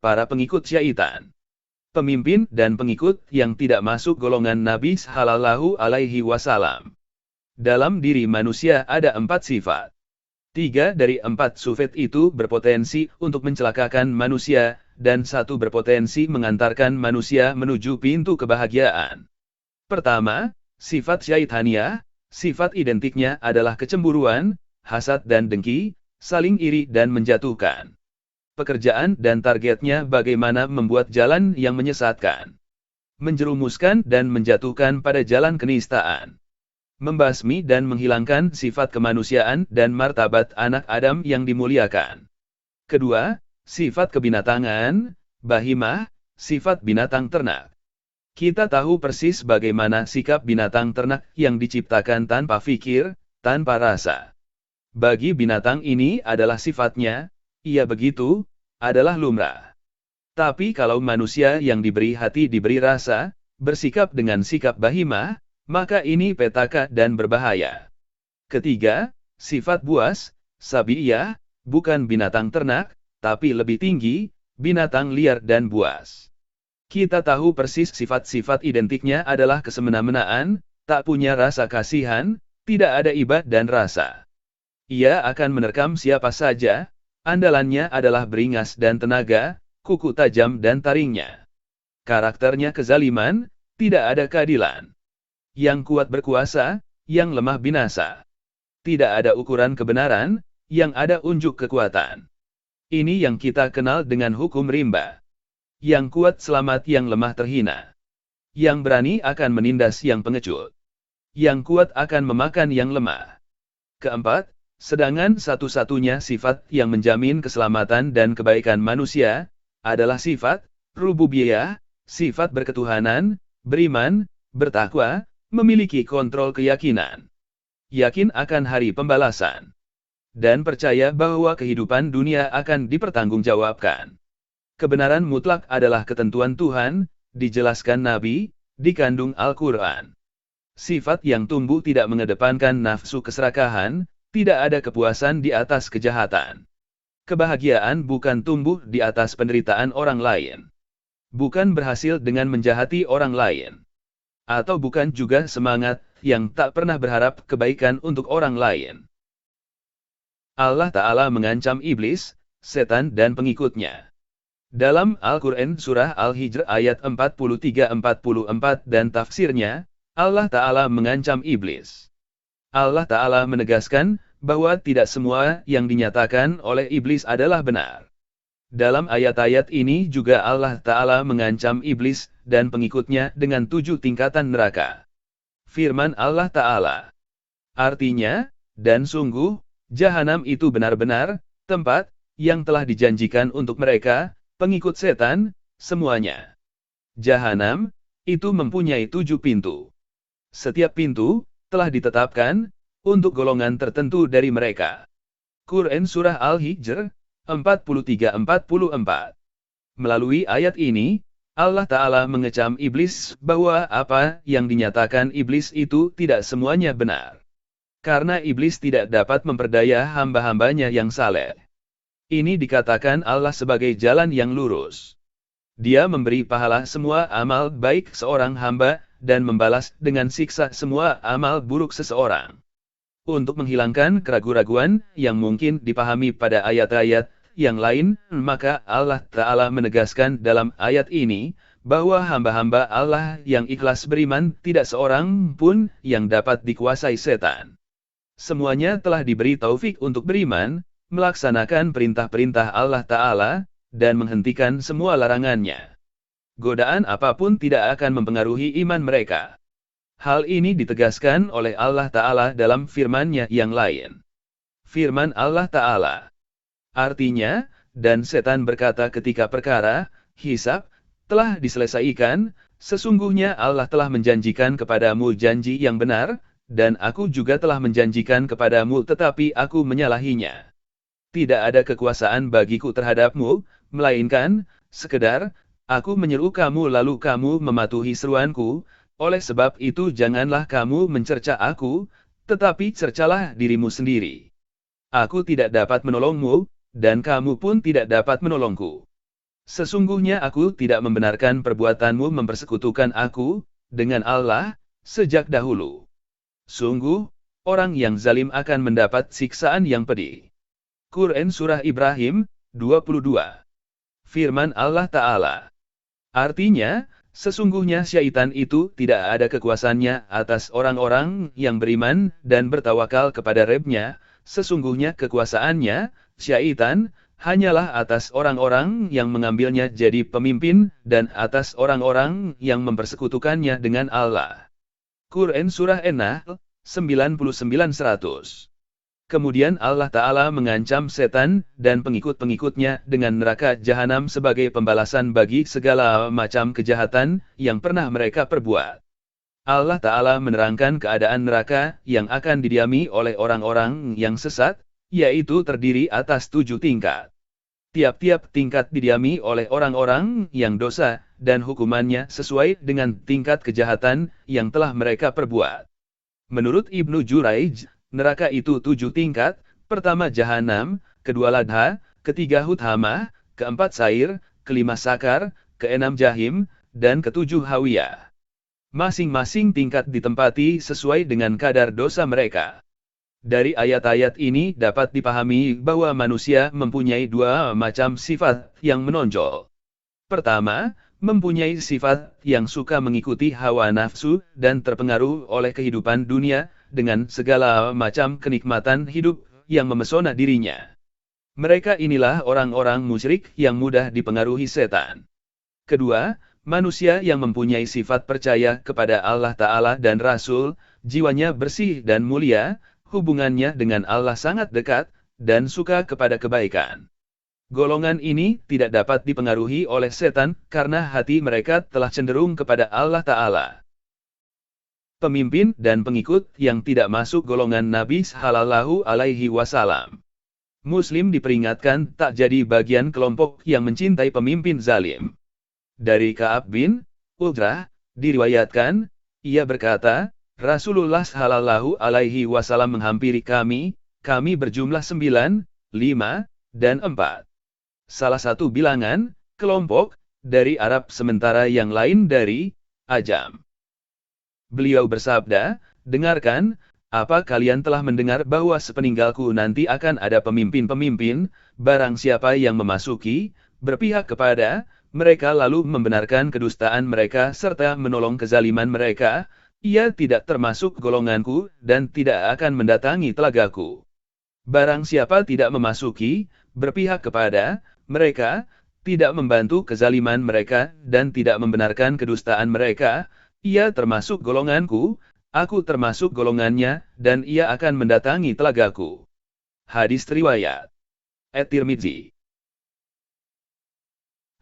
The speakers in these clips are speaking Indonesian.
para pengikut syaitan. Pemimpin dan pengikut yang tidak masuk golongan Nabi Shallallahu Alaihi Wasallam. Dalam diri manusia ada 4 sifat. 3 dari 4 sifat itu berpotensi untuk mencelakakan manusia, dan 1 berpotensi mengantarkan manusia menuju pintu kebahagiaan. Pertama, sifat syaitaniyah. Sifat identiknya adalah kecemburuan, hasad dan dengki, saling iri dan menjatuhkan. Pekerjaan dan targetnya bagaimana membuat jalan yang menyesatkan, menjerumuskan dan menjatuhkan pada jalan kenistaan, membasmi dan menghilangkan sifat kemanusiaan dan martabat anak Adam yang dimuliakan. Kedua, sifat kebinatangan, bahimah, sifat binatang ternak. Kita tahu persis bagaimana sikap binatang ternak yang diciptakan tanpa pikir, tanpa rasa. Bagi binatang ini adalah sifatnya, ia begitu, adalah lumrah. Tapi kalau manusia yang diberi hati diberi rasa, bersikap dengan sikap bahimah, maka ini petaka dan berbahaya. Ketiga, sifat buas, sabiyah, bukan binatang ternak, tapi lebih tinggi, binatang liar dan buas. Kita tahu persis sifat-sifat identiknya adalah kesemena-menaan, tak punya rasa kasihan, tidak ada iba dan rasa. Ia akan menerkam siapa saja, andalannya adalah beringas dan tenaga, kuku tajam dan taringnya. Karakternya kezaliman, tidak ada keadilan. Yang kuat berkuasa, yang lemah binasa. Tidak ada ukuran kebenaran, yang ada unjuk kekuatan. Ini yang kita kenal dengan hukum rimba. Yang kuat selamat, yang lemah terhina. Yang berani akan menindas yang pengecut. Yang kuat akan memakan yang lemah. Keempat, sedangkan satu-satunya sifat yang menjamin keselamatan dan kebaikan manusia, adalah sifat rububiyah, sifat berketuhanan, beriman, bertakwa, memiliki kontrol keyakinan. Yakin akan hari pembalasan. Dan percaya bahwa kehidupan dunia akan dipertanggungjawabkan. Kebenaran mutlak adalah ketentuan Tuhan, dijelaskan Nabi, dikandung Al-Quran. Sifat yang tumbuh tidak mengedepankan nafsu keserakahan, tidak ada kepuasan di atas kejahatan. Kebahagiaan bukan tumbuh di atas penderitaan orang lain. Bukan berhasil dengan menjahati orang lain. Atau bukan juga semangat yang tak pernah berharap kebaikan untuk orang lain. Allah Ta'ala mengancam iblis, setan dan pengikutnya. Dalam Al-Quran Surah Al-Hijr ayat 43-44 dan tafsirnya, Allah Ta'ala mengancam iblis. Allah Ta'ala menegaskan bahwa tidak semua yang dinyatakan oleh iblis adalah benar. Dalam ayat-ayat ini juga Allah Ta'ala mengancam iblis dan pengikutnya dengan 7 tingkatan neraka. Firman Allah Ta'ala. Artinya, dan sungguh, Jahanam itu benar-benar tempat yang telah dijanjikan untuk mereka, pengikut setan, semuanya. Jahanam, itu mempunyai 7 pintu. Setiap pintu, telah ditetapkan, untuk golongan tertentu dari mereka. Quran Surah Al-Hijr, 43-44. Melalui ayat ini, Allah Ta'ala mengecam iblis bahwa apa yang dinyatakan iblis itu tidak semuanya benar. Karena iblis tidak dapat memperdaya hamba-hambanya yang saleh. Ini dikatakan Allah sebagai jalan yang lurus. Dia memberi pahala semua amal baik seorang hamba, dan membalas dengan siksa semua amal buruk seseorang. Untuk menghilangkan keraguan-raguan yang mungkin dipahami pada ayat-ayat yang lain, maka Allah Ta'ala menegaskan dalam ayat ini, bahwa hamba-hamba Allah yang ikhlas beriman tidak seorang pun yang dapat dikuasai setan. Semuanya telah diberi taufik untuk beriman, melaksanakan perintah-perintah Allah Ta'ala, dan menghentikan semua larangannya. Godaan apapun tidak akan mempengaruhi iman mereka. Hal ini ditegaskan oleh Allah Ta'ala dalam firman-Nya yang lain. Firman Allah Ta'ala. Artinya, dan setan berkata ketika perkara, hisab, telah diselesaikan, sesungguhnya Allah telah menjanjikan kepadamu janji yang benar, dan aku juga telah menjanjikan kepadamu tetapi aku menyalahinya. Tidak ada kekuasaan bagiku terhadapmu, melainkan, sekedar, aku menyeru kamu lalu kamu mematuhi seruanku, oleh sebab itu janganlah kamu mencerca aku, tetapi cercalah dirimu sendiri. Aku tidak dapat menolongmu, dan kamu pun tidak dapat menolongku. Sesungguhnya aku tidak membenarkan perbuatanmu mempersekutukan aku dengan Allah sejak dahulu. Sungguh, orang yang zalim akan mendapat siksaan yang pedih. Quran Surah Ibrahim, 22. Firman Allah Ta'ala. Artinya, sesungguhnya syaitan itu tidak ada kekuasaannya atas orang-orang yang beriman dan bertawakal kepada Rabb-nya. Sesungguhnya kekuasaannya, syaitan, hanyalah atas orang-orang yang mengambilnya jadi pemimpin dan atas orang-orang yang mempersekutukannya dengan Allah. Quran Surah An-Nahl, 99-100. Kemudian Allah Ta'ala mengancam setan dan pengikut-pengikutnya dengan neraka jahanam sebagai pembalasan bagi segala macam kejahatan yang pernah mereka perbuat. Allah Ta'ala menerangkan keadaan neraka yang akan didiami oleh orang-orang yang sesat, yaitu terdiri atas 7 tingkat. Tiap-tiap tingkat didiami oleh orang-orang yang dosa, dan hukumannya sesuai dengan tingkat kejahatan yang telah mereka perbuat. Menurut Ibnu Juraij, neraka itu 7 tingkat, pertama jahanam, kedua ladha, ketiga huthamah, keempat sair, kelima sakar, keenam jahim, dan ketujuh hawiyah. Masing-masing tingkat ditempati sesuai dengan kadar dosa mereka. Dari ayat-ayat ini dapat dipahami bahwa manusia mempunyai 2 macam sifat yang menonjol. Pertama, mempunyai sifat yang suka mengikuti hawa nafsu dan terpengaruh oleh kehidupan dunia, dengan segala macam kenikmatan hidup yang memesona dirinya. Mereka inilah orang-orang musyrik yang mudah dipengaruhi setan. Kedua, manusia yang mempunyai sifat percaya kepada Allah Ta'ala dan Rasul, jiwanya bersih dan mulia, hubungannya dengan Allah sangat dekat, dan suka kepada kebaikan. Golongan ini tidak dapat dipengaruhi oleh setan karena hati mereka telah cenderung kepada Allah Ta'ala. Pemimpin dan pengikut yang tidak masuk golongan Nabi Shallallahu Alaihi Wasallam. Muslim diperingatkan tak jadi bagian kelompok yang mencintai pemimpin zalim. Dari Ka'ab bin Ujrah, diriwayatkan, ia berkata, Rasulullah Shallallahu Alaihi Wasallam menghampiri kami berjumlah 9, 5, dan 4. Salah satu bilangan, kelompok, dari Arab sementara yang lain dari Ajam. Beliau bersabda, dengarkan, apa kalian telah mendengar bahwa sepeninggalku nanti akan ada pemimpin-pemimpin, barang siapa yang memasuki, berpihak kepada, mereka lalu membenarkan kedustaan mereka serta menolong kezaliman mereka, ia tidak termasuk golonganku dan tidak akan mendatangi telagaku. Barang siapa tidak memasuki, berpihak kepada, mereka, tidak membantu kezaliman mereka dan tidak membenarkan kedustaan mereka, ia termasuk golonganku, aku termasuk golongannya, dan ia akan mendatangi telagaku. Hadis riwayat At-Tirmidzi.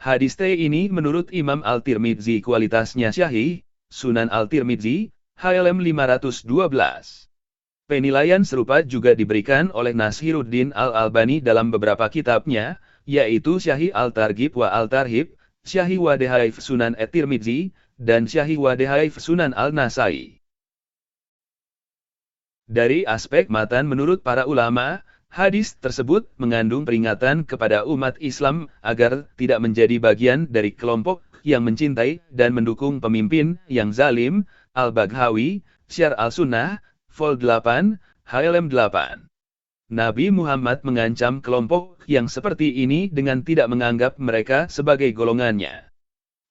Hadis ini menurut Imam Al-Tirmidzi kualitasnya syahih, Sunan Al-Tirmidzi, HLM 512. Penilaian serupa juga diberikan oleh Nasiruddin Al-Albani dalam beberapa kitabnya, yaitu Syahih Al-Targhib wa Al-Tarhib, Syahih wa Dahaif Sunan At-Tirmidzi, dan Syahih wa Dahaif Sunan Al-Nasai. Dari aspek matan menurut para ulama, hadis tersebut mengandung peringatan kepada umat Islam agar tidak menjadi bagian dari kelompok yang mencintai dan mendukung pemimpin yang zalim. Al-Baghawi, Syarh Al-Sunnah, Vol 8, HLM 8. Nabi Muhammad mengancam kelompok yang seperti ini dengan tidak menganggap mereka sebagai golongannya.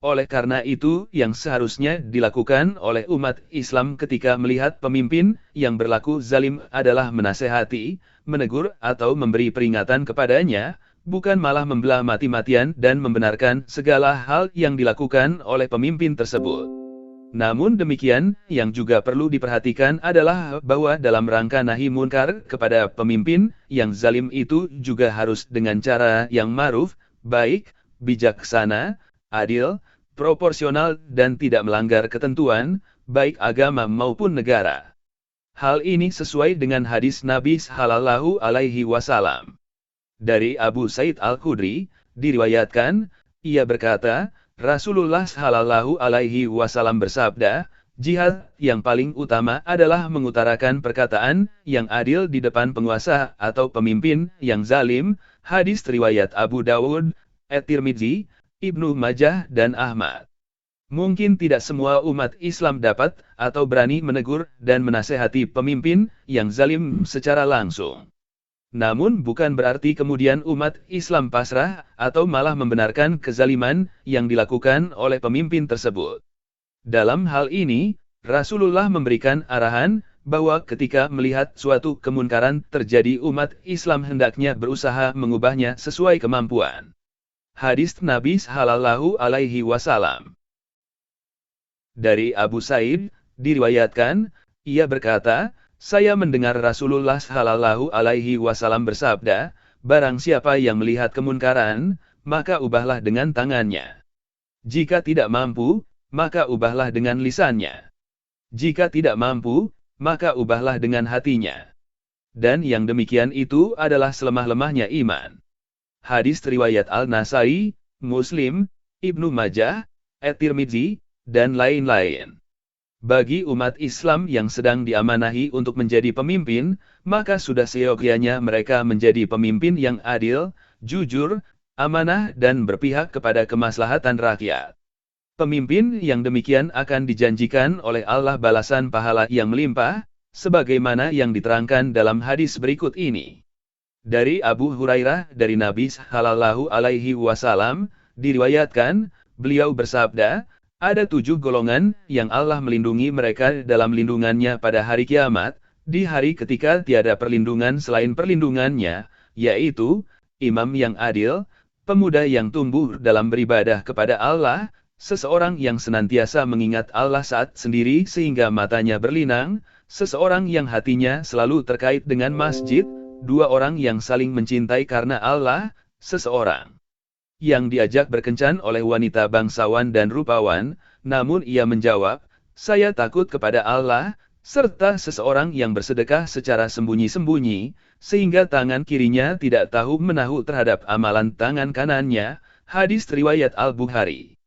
Oleh karena itu, yang seharusnya dilakukan oleh umat Islam ketika melihat pemimpin yang berlaku zalim adalah menasehati, menegur atau memberi peringatan kepadanya, bukan malah membelah mati-matian dan membenarkan segala hal yang dilakukan oleh pemimpin tersebut. Namun demikian, yang juga perlu diperhatikan adalah bahwa dalam rangka nahi munkar kepada pemimpin yang zalim itu juga harus dengan cara yang ma'ruf, baik, bijaksana, adil, proporsional dan tidak melanggar ketentuan, baik agama maupun negara. Hal ini sesuai dengan hadis Nabi Shallallahu Alaihi Wasallam. Dari Abu Sa'id Al-Khudri, diriwayatkan, ia berkata, Rasulullah Shallallahu Alaihi Wasallam bersabda, jihad yang paling utama adalah mengutarakan perkataan yang adil di depan penguasa atau pemimpin yang zalim. Hadis riwayat Abu Dawud, At-Tirmidzi, Ibnu Majah dan Ahmad. Mungkin tidak semua umat Islam dapat atau berani menegur dan menasehati pemimpin yang zalim secara langsung. Namun bukan berarti kemudian umat Islam pasrah atau malah membenarkan kezaliman yang dilakukan oleh pemimpin tersebut. Dalam hal ini, Rasulullah memberikan arahan bahwa ketika melihat suatu kemunkaran terjadi umat Islam hendaknya berusaha mengubahnya sesuai kemampuan. Hadis Nabi Shallallahu Alaihi Wasallam. Dari Abu Sa'id, diriwayatkan, ia berkata, saya mendengar Rasulullah Shallallahu Alaihi Wasallam bersabda, barang siapa yang melihat kemunkaran, maka ubahlah dengan tangannya. Jika tidak mampu, maka ubahlah dengan lisannya. Jika tidak mampu, maka ubahlah dengan hatinya. Dan yang demikian itu adalah selemah-lemahnya iman. Hadis riwayat Al-Nasai, Muslim, Ibnu Majah, At-Tirmidzi, dan lain-lain. Bagi umat Islam yang sedang diamanahi untuk menjadi pemimpin, maka sudah seyogyanya mereka menjadi pemimpin yang adil, jujur, amanah dan berpihak kepada kemaslahatan rakyat. Pemimpin yang demikian akan dijanjikan oleh Allah balasan pahala yang melimpah, sebagaimana yang diterangkan dalam hadis berikut ini. Dari Abu Hurairah dari Nabi Shallallahu Alaihi Wasallam, diriwayatkan, beliau bersabda, ada 7 golongan yang Allah melindungi mereka dalam lindungannya pada hari kiamat, di hari ketika tiada perlindungan selain perlindungannya, yaitu, imam yang adil, pemuda yang tumbuh dalam beribadah kepada Allah, seseorang yang senantiasa mengingat Allah saat sendiri sehingga matanya berlinang, seseorang yang hatinya selalu terkait dengan masjid, 2 orang yang saling mencintai karena Allah, seseorang yang diajak berkencan oleh wanita bangsawan dan rupawan, namun ia menjawab, saya takut kepada Allah, serta seseorang yang bersedekah secara sembunyi-sembunyi, sehingga tangan kirinya tidak tahu menahu terhadap amalan tangan kanannya, hadis riwayat Al-Bukhari.